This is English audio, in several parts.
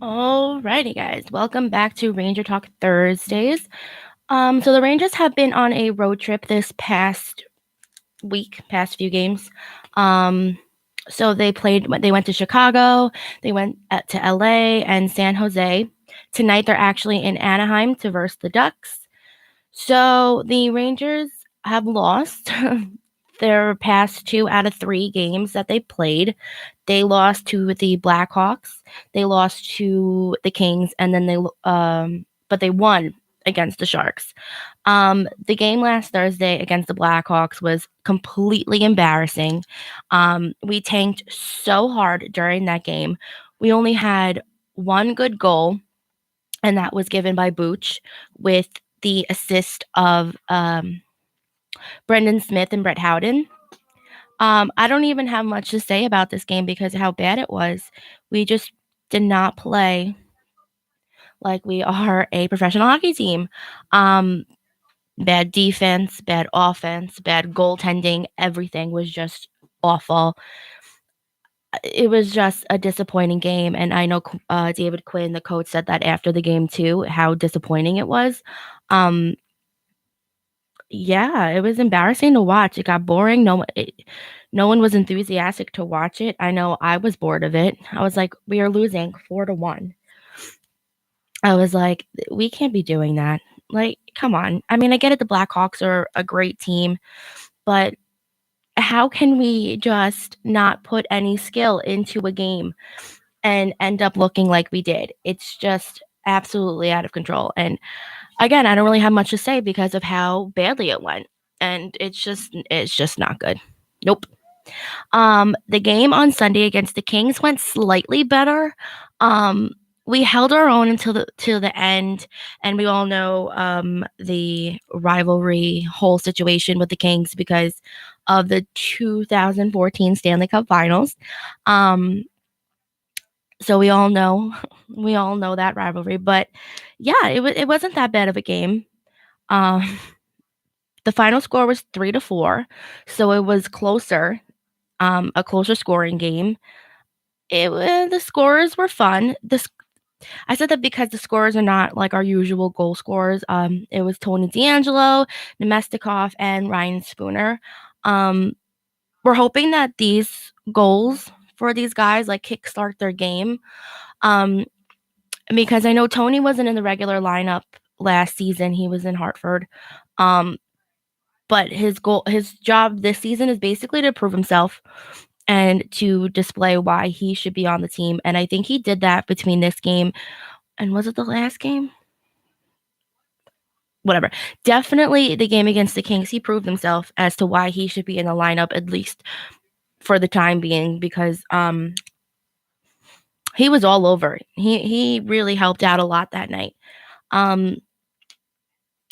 Alrighty, guys. Welcome back to Ranger Talk Thursdays. So the Rangers have been on a road trip this past past few games. So they went to Chicago, they went to LA and San Jose. Tonight they're actually in Anaheim to verse the Ducks. So the Rangers have lost their past 2 out of 3 games that they played. They lost to the Blackhawks, they lost to the Kings, and then but they won against the Sharks. The game last Thursday against the Blackhawks was completely embarrassing. We tanked so hard during that game. We only had 1 good goal, and that was given by Booch with the assist of Brendan Smith and Brett Howden. I don't even have much to say about this game because of how bad it was. We just did not play like we are a professional hockey team. Bad defense, bad offense, bad goaltending. Everything was just awful. It was just a disappointing game, and I know David Quinn, the coach, said that after the game too, how disappointing it was. Um, yeah, it was embarrassing to watch. It got boring. No one was enthusiastic to watch it. I know I was bored of it. I was like, we are losing 4-1. I was like, we can't be doing that. Like, come on. I mean, I get it. The Blackhawks are a great team, but how can we just not put any skill into a game and end up looking like we did? It's just absolutely out of control. And again, I don't really have much to say because of how badly it went. And it's just not good. Nope. The game on Sunday against the Kings went slightly better. We held our own until the end, and we all know the rivalry whole situation with the Kings because of the 2014 Stanley Cup Finals. So we all know that rivalry, but yeah, it wasn't that bad of a game. Um, the final score was 3-4, so it was closer, a closer scoring game. The scores were fun. I said that because the scores are not like our usual goal scorers. It was Tony D'Angelo, Nemestikov, and Ryan Spooner. Um, we're hoping that these goals for these guys like kickstart their game. Um, because I know Tony wasn't in the regular lineup last season. He was in Hartford. Um, but his job this season is basically to prove himself and to display why he should be on the team. And I think he did that between this game and was it the last game? Whatever. Definitely the game against the Kings, he proved himself as to why he should be in the lineup, at least for the time being, because he was all over. He really helped out a lot that night. Um,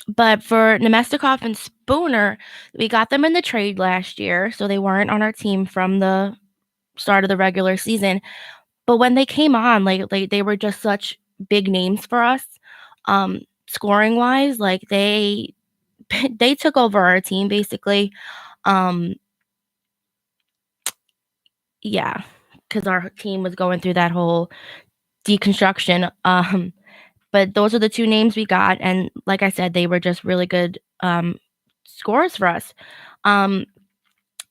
but for Nemestikov and Spooner, we got them in the trade last year, so they weren't on our team from the start of the regular season. But when they came on, like they were just such big names for us, scoring wise. Like they took over our team basically. Um, yeah, because our team was going through that whole deconstruction. But those are the 2 names we got, and like I said, they were just really good scorers for us. Um,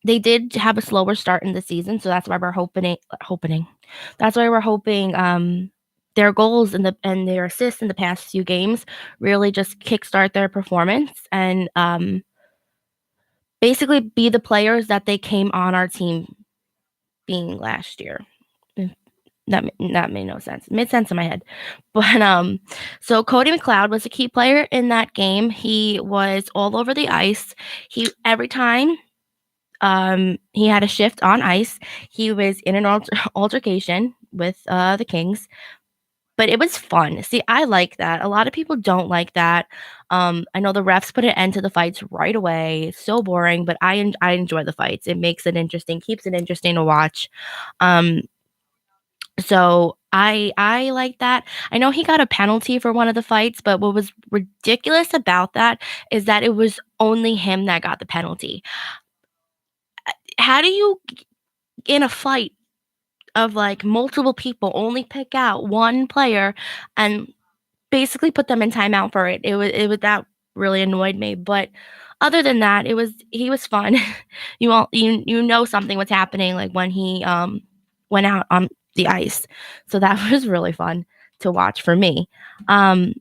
they did have a slower start in the season, so that's why we're hoping. That's why we're hoping their goals and their assists in the past few games really just kickstart their performance and basically be the players that they came on our team being last year. Mm, that made no sense. It made sense in my head. But so Cody McLeod was a key player in that game. He was all over the ice. Every time he had a shift on ice, he was in an altercation with the Kings. But it was fun. See, I like that. A lot of people don't like that. I know the refs put an end to the fights right away. It's so boring, but I enjoy the fights. It makes it interesting, keeps it interesting to watch. Um, so I like that. I know he got a penalty for one of the fights, but what was ridiculous about that is that it was only him that got the penalty. How do you in a fight of like multiple people, only pick out one player and basically put them in timeout for it. It was that really annoyed me. But other than that, he was fun. You know something was happening like when he went out on the ice. So that was really fun to watch for me. Um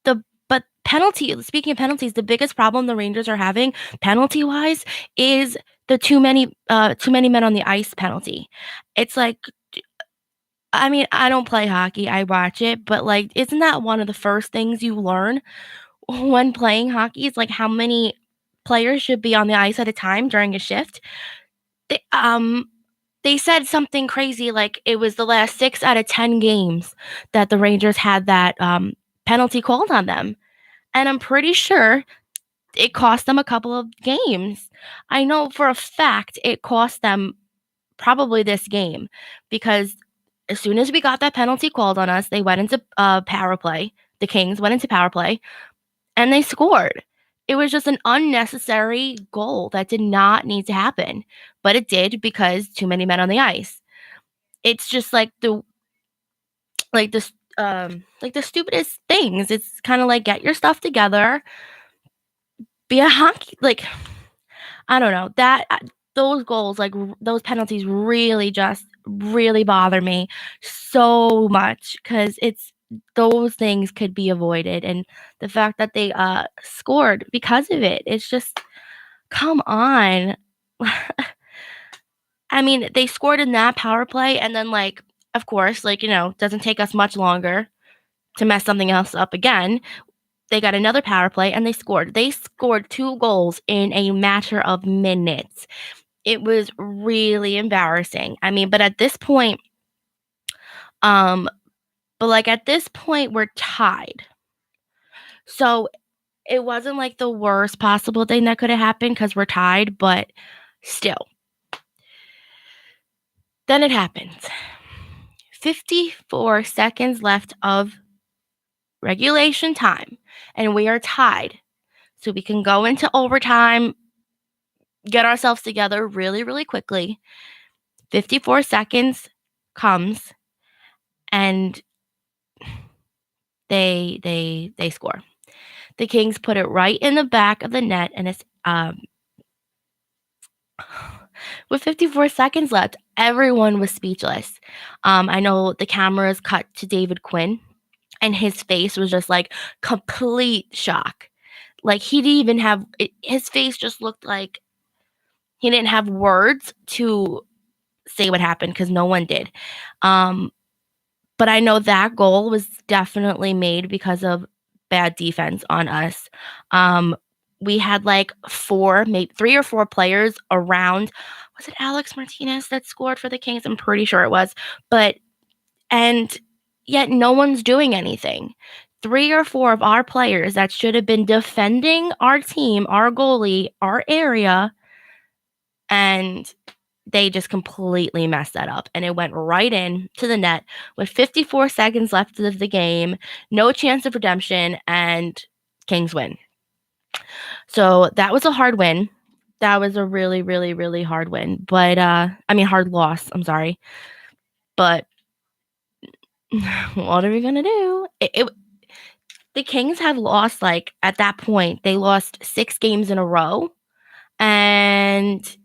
the but penalty speaking of penalties, the biggest problem the Rangers are having penalty wise is the too many men on the ice penalty. It's like, I mean, I don't play hockey, I watch it, but, like, isn't that one of the first things you learn when playing hockey is, like, how many players should be on the ice at a time during a shift? They, um, they said something crazy, like, it was the last 6 out of 10 games that the Rangers had that, penalty called on them, and I'm pretty sure it cost them a couple of games. I know for a fact it cost them probably this game because as soon as we got that penalty called on us, they went into power play. The Kings went into power play and they scored. It was just an unnecessary goal that did not need to happen, but it did because too many men on the ice. It's just like this like the stupidest things. It's kind of like get your stuff together, be a hockey like I don't know, that those goals, like, those penalties really just really bother me so much because it's those things could be avoided, and the fact that they, scored because of it, it's just come on. I mean, they scored in that power play, and then, like, of course, like, doesn't take us much longer to mess something else up again. They got another power play, and they scored. They scored 2 goals in a matter of minutes. It was really embarrassing. I mean, but at this point, um, at this point, we're tied. So it wasn't like the worst possible thing that could have happened because we're tied, but still. Then it happens. 54 seconds left of regulation time, and we are tied. So we can go into overtime, get ourselves together really, really quickly. 54 seconds comes, and they score. The Kings put it right in the back of the net, and it's with 54 seconds left, everyone was speechless. I know the cameras cut to David Quinn, and his face was just like complete shock. Like he didn't even have his face just looked like he didn't have words to say what happened because no one did. But I know that goal was definitely made because of bad defense on us. We had like 4, maybe 3 or 4 players around. Was it Alex Martinez that scored for the Kings? I'm pretty sure it was. And yet no one's doing anything. 3 or 4 of our players that should have been defending our team, our goalie, our area, and they just completely messed that up, and it went right in to the net with 54 seconds left of the game, no chance of redemption, and Kings win. So that was a hard win. That was a really, really, really hard win. But hard loss. I'm sorry. But what are we gonna do? The Kings have lost, like, at that point, they lost 6 games in a row, and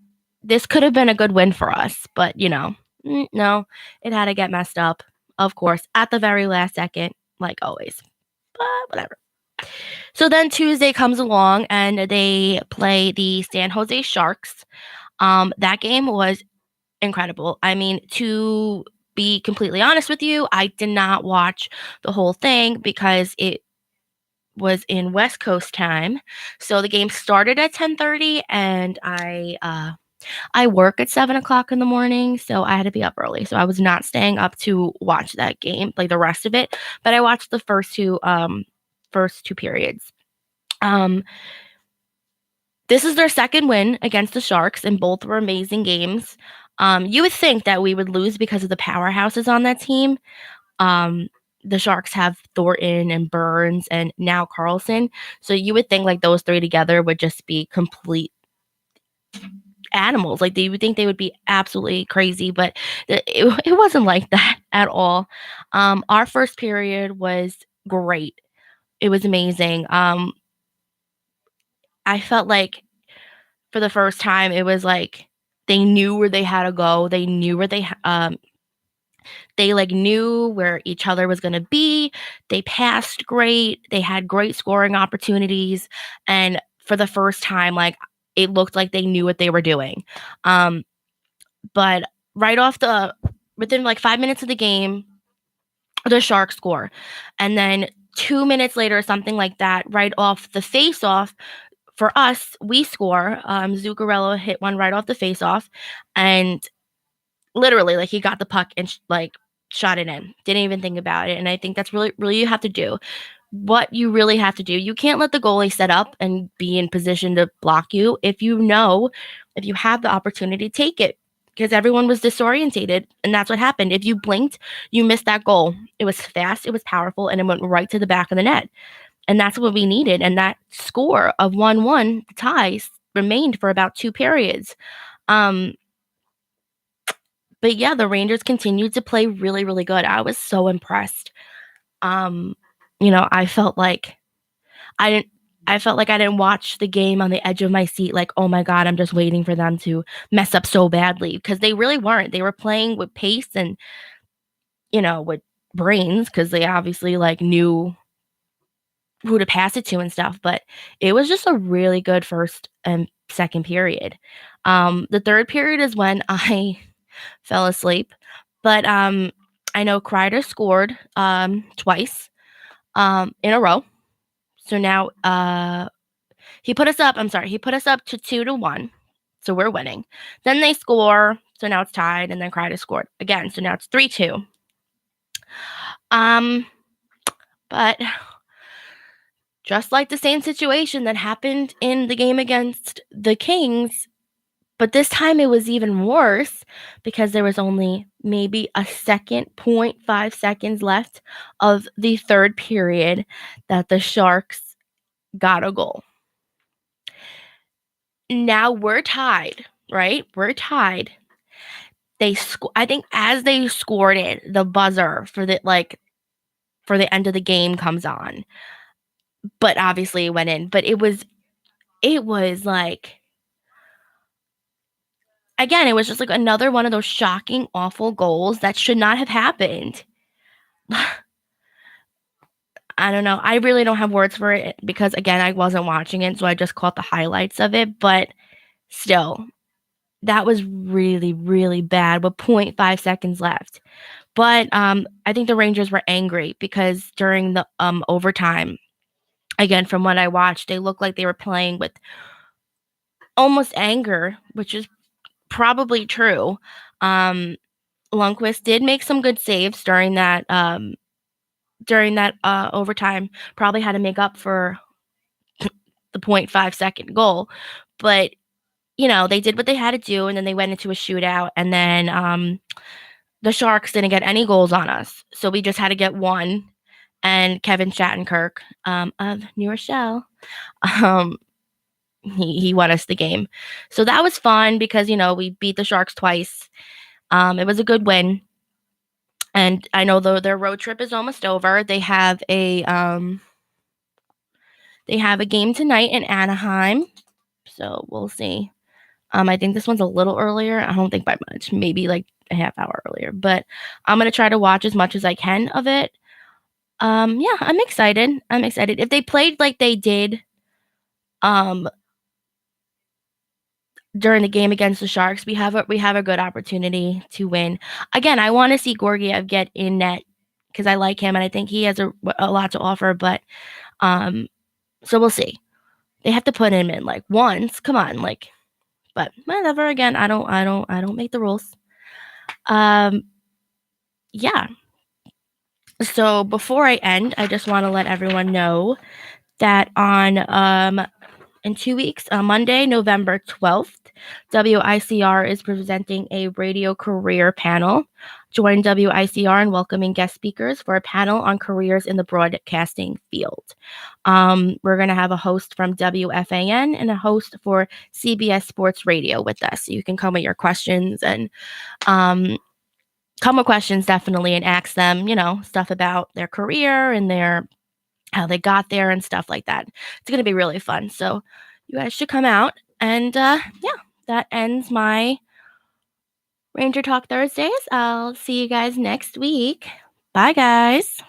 this could have been a good win for us, but, no, it had to get messed up, of course, at the very last second, like always, but whatever. So then Tuesday comes along, and they play the San Jose Sharks. That game was incredible. I mean, to be completely honest with you, I did not watch the whole thing because it was in West Coast time. So the game started at 10:30, and I work at 7 o'clock in the morning, so I had to be up early. So I was not staying up to watch that game, like the rest of it. But I watched the first two periods. This is their second win against the Sharks, and both were amazing games. You would think that we would lose because of the powerhouses on that team. The Sharks have Thornton and Burns and now Carlson. So you would think like those 3 together would just be complete animals. Like, you would think they would be absolutely crazy, but it wasn't like that at all. Our first period was great. It was amazing. I felt like for the first time, it was like they knew where they had to go. They knew where they like knew where each other was going to be. They passed great. They had great scoring opportunities, and for the first time, like, it looked like they knew what they were doing. Um, but right off the within like 5 minutes of the game, the Sharks score, and then 2 minutes later, something like that, right off the face-off, for us, we score. Zuccarello hit one right off the face-off, and literally, like, he got the puck and like shot it in. Didn't even think about it. And I think that's really, really you have to do. What you really have to do. You can't let the goalie set up and be in position to block you. If you have the opportunity, take it. Because everyone was disorientated, and that's what happened. If you blinked, you missed that goal. It was fast, it was powerful, and it went right to the back of the net. And that's what we needed. And that score of 1-1, the ties, remained for about 2 periods. Um, but yeah, the Rangers continued to play really, really good. I was so impressed. Um, I felt like I didn't I didn't watch the game on the edge of my seat like, "Oh my god, I'm just waiting for them to mess up so badly," because they really weren't. They were playing with pace and, with brains, because they obviously, like, knew who to pass it to and stuff, but it was just a really good first and second period. The third period is when I fell asleep, but, I know Kreider scored, twice, in a row. So now, he put us up to 2-1, so we're winning. Then they score, so now it's tied, and then Kreider scored again, so now it's 3-2. Um, but just like the same situation that happened in the game against the Kings, but this time it was even worse because there was only maybe a second, 0.5 seconds left of the third period that the Sharks got a goal. Now we're tied, right? We're tied. I think as they scored it, the buzzer for the end of the game comes on. But obviously it went in. But it was like, again, it was just like another one of those shocking, awful goals that should not have happened. I don't know. I really don't have words for it because, again, I wasn't watching it, so I just caught the highlights of it. But still, that was really, really bad with 0.5 seconds left. But I think the Rangers were angry because during the overtime, again, from what I watched, they looked like they were playing with almost anger, which is probably true. Lundqvist did make some good saves during that overtime. Probably had to make up for the 0.5 second goal, but they did what they had to do, and then they went into a shootout, and then the Sharks didn't get any goals on us, so we just had to get one. And Kevin Shattenkirk of New Rochelle, he won us the game, so that was fun because we beat the Sharks twice. It was a good win, and I know their road trip is almost over. They have a game tonight in Anaheim, so we'll see. I think this one's a little earlier. I don't think by much, maybe like a half hour earlier, but I'm gonna try to watch as much as I can of it. Yeah, I'm excited. If they played like they did during the game against the Sharks, we have a good opportunity to win. Again, I want to see Georgiev get in net because I like him and I think he has a lot to offer. But so we'll see. They have to put him in like once. Come on, like. But whatever. Again, I don't make the rules. Yeah. So before I end, I just want to let everyone know that in 2 weeks, on Monday, November 12th, WICR is presenting a radio career panel. join WICR in welcoming guest speakers for a panel on careers in the broadcasting field. We're going to have a host from WFAN and a host for CBS Sports Radio with us. So you can come with your questions and come with questions definitely and ask them, stuff about their career and how they got there and stuff like that. It's going to be really fun. So you guys should come out. And that ends my Ranger Talk Thursdays. I'll see you guys next week. Bye, guys.